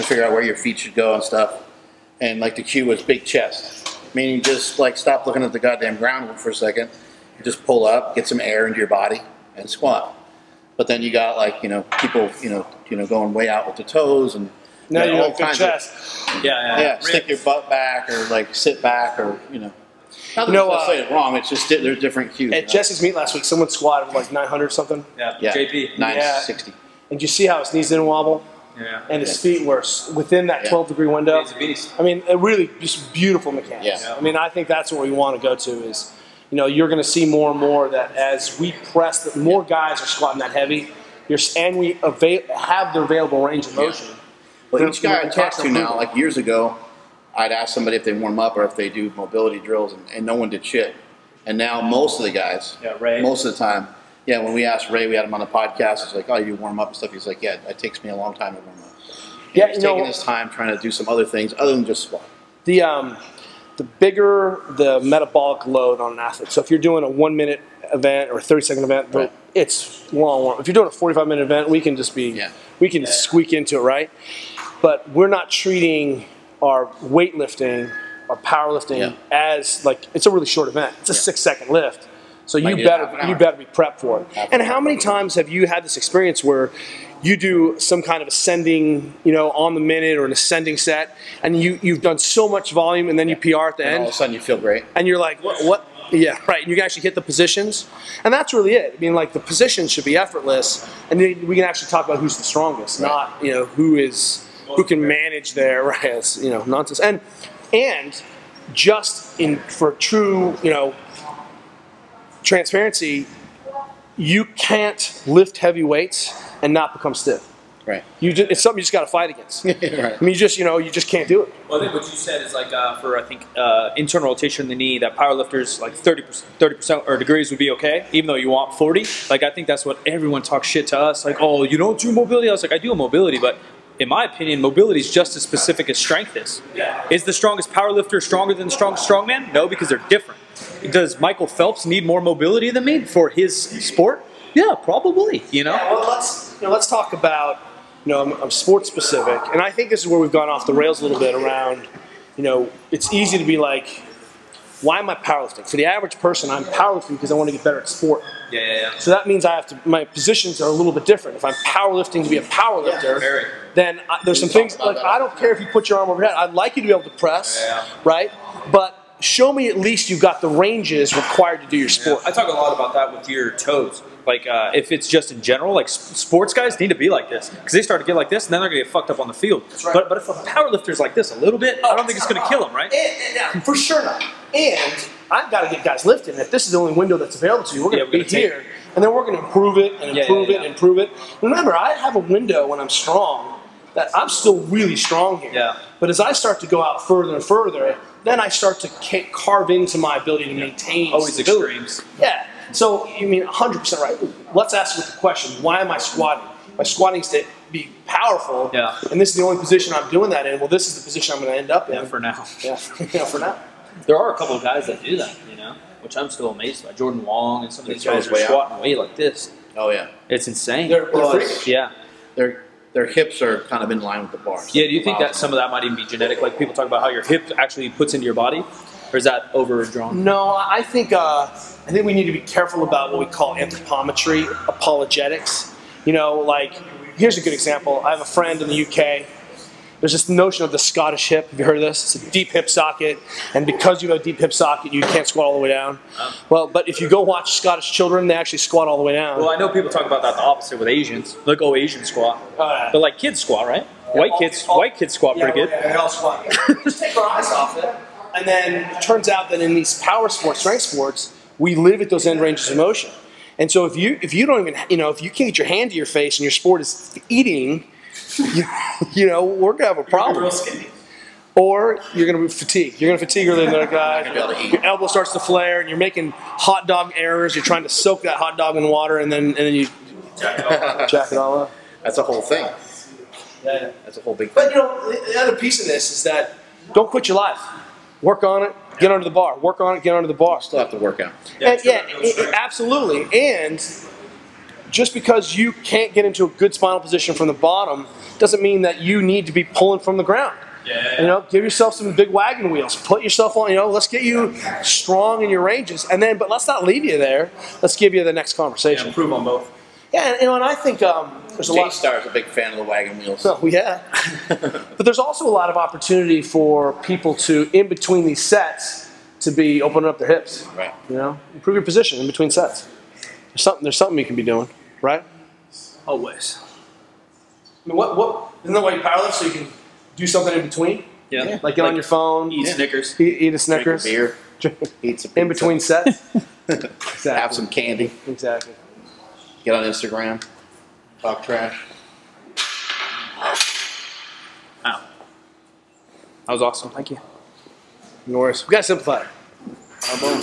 to figure out where your feet should go and stuff. And like the cue was big chest, meaning just like stop looking at the goddamn ground for a second, and just pull up, get some air into your body, and squat. But then you got like people going way out with the toes and now you all got good chest. Yeah. Stick your butt back or like sit back or Not that I'm saying it wrong. It's just there's different cues. At Jesse's meet last week, someone squatted like 900 something. Yeah. JP 960. And you see how his knees didn't wobble? Yeah. And his feet were within that 12-degree window. He's a beast. I mean, it really just beautiful mechanics. Yeah. I mean, I think that's what we want to go to is, you're going to see more and more that as we press, that more guys are squatting that heavy, and we have their available range of motion. Yeah. Well, each guy I talk to now, like years ago, I'd ask somebody if they warm up or if they do mobility drills, and no one did shit. And now most of the guys, Ray. most of the time, when we asked Ray, we had him on the podcast, it's like, oh, you warm up and stuff. He's like, yeah, it takes me a long time to warm up. And he's taking his time trying to do some other things other than just squat. The bigger the metabolic load on an athlete. So if you're doing a 1-minute event or a 30-second event, it's long warm. If you're doing a 45-minute event, we can just we can squeak into it, right? But we're not treating our weightlifting, our powerlifting as like it's a really short event. It's a 6-second lift. So you better be prepped for it. And how many times have you had this experience where you do some kind of ascending, on the minute or an ascending set, and you've done so much volume, and then you PR at the end, all of a sudden you feel great, and you're like, what? Yeah, right. And you can actually hit the positions, and that's really it. I mean, like the positions should be effortless, and then we can actually talk about who's the strongest, not who can manage their nonsense. And just for true transparency, you can't lift heavy weights and not become stiff. Right. It's something you just got to fight against. Right. I mean, you just can't do it. Well, I think what you said is like for internal rotation in the knee, that powerlifters like 30% or degrees would be okay, even though you want 40. Like I think that's what everyone talks shit to us. Like, oh, you don't do mobility. I was like, I do a mobility, but in my opinion, mobility is just as specific as strength is. Yeah. Is the strongest powerlifter stronger than the strongest strongman? No, because they're different. Does Michael Phelps need more mobility than me for his sport? Yeah, probably. Yeah, well, let's talk about. I'm sports specific, and I think this is where we've gone off the rails a little bit around. It's easy to be like, why am I powerlifting? For the average person, I'm powerlifting because I want to get better at sport. Yeah. So that means my positions are a little bit different. If I'm powerlifting to be a powerlifter, then there's some things like I don't care if you put your arm overhead. I'd like you to be able to press, right? But show me at least you've got the ranges required to do your sport. I talk a lot about that with your toes. Like if it's just in general, like sports guys need to be like this because they start to get like this and then they're going to get fucked up on the field. Right. But if a powerlifter's like this a little bit, I don't think it's going to kill them, right? And for sure not. And I've got to get guys lifting. If this is the only window that's available to you, we're going to be here. And then we're going to improve it and improve it and improve it. Remember, I have a window when I'm strong that I'm still really strong here. Yeah. But as I start to go out further and further, then I start to carve into my ability to maintain always stability. Extremes. Yeah. So, you mean 100% right. Let's ask the question, why am I squatting? My squatting is to be powerful, and this is the only position I'm doing that in. Well, this is the position I'm going to end up in. Yeah, for now. Yeah, for now. There are a couple of guys that do that, which I'm still amazed by. Jordan Wong and some of these guys are squatting way like this. Oh, yeah. It's insane. They're freaks. Yeah. Their hips are kind of in line with the bars. Yeah, do you think that some of that might even be genetic? Like people talk about how your hip actually puts into your body? Or is that overdrawn? No, I think we need to be careful about what we call anthropometry, apologetics. Here's a good example. I have a friend in the UK. There's this notion of the Scottish hip. Have you heard of this? It's a deep hip socket, and because you have a deep hip socket, you can't squat all the way down. Well, but if you go watch Scottish children, they actually squat all the way down. Well, I know people talk about that the opposite with Asians. Like, Asian squat. But like kids squat, right? Yeah, white kids squat pretty good. Yeah, they all squat. Just take our eyes off it. And then it turns out that in these power sports, strength sports, we live at those end ranges of motion. And so if you don't even, if you can't get your hand to your face and your sport is eating, we're going to have a problem. Or you're going to be fatigued. You're going to fatigue earlier than the other guy. Your elbow starts to flare and you're making hot dog errors. You're trying to soak that hot dog in water and then you jack it all up. That's a whole thing. Yeah. That's a whole big thing. But the other piece of this is that don't quit your life. Work on it, get under the bar. Work on it, get under the bar. Still have to work out. Absolutely. And just because you can't get into a good spinal position from the bottom doesn't mean that you need to be pulling from the ground. Yeah. You know, give yourself some big wagon wheels. Put yourself on, you know, let's get you strong in your ranges. And then, but let's not leave you there. Let's give you the next conversation. Yeah, improve on both. Yeah, and, you know, and I think there's a lot. J-Star's a big fan of the wagon wheels. Oh, yeah. But there's also a lot of opportunity for people to, in between these sets, to be opening up their hips. Right. You know, improve your position in between sets. There's something you can be doing, right? Always. I mean, what isn't that why you powerlift, so you can do something in between? Yeah. Like get on your phone, Eat Snickers. eat a Snickers, Drink a beer, eat some pizza. in between sets. Exactly. Have some candy. Exactly. Get on Instagram. Talk trash. Wow. That was awesome. Thank you. No worries. We gotta simplify it. Boom.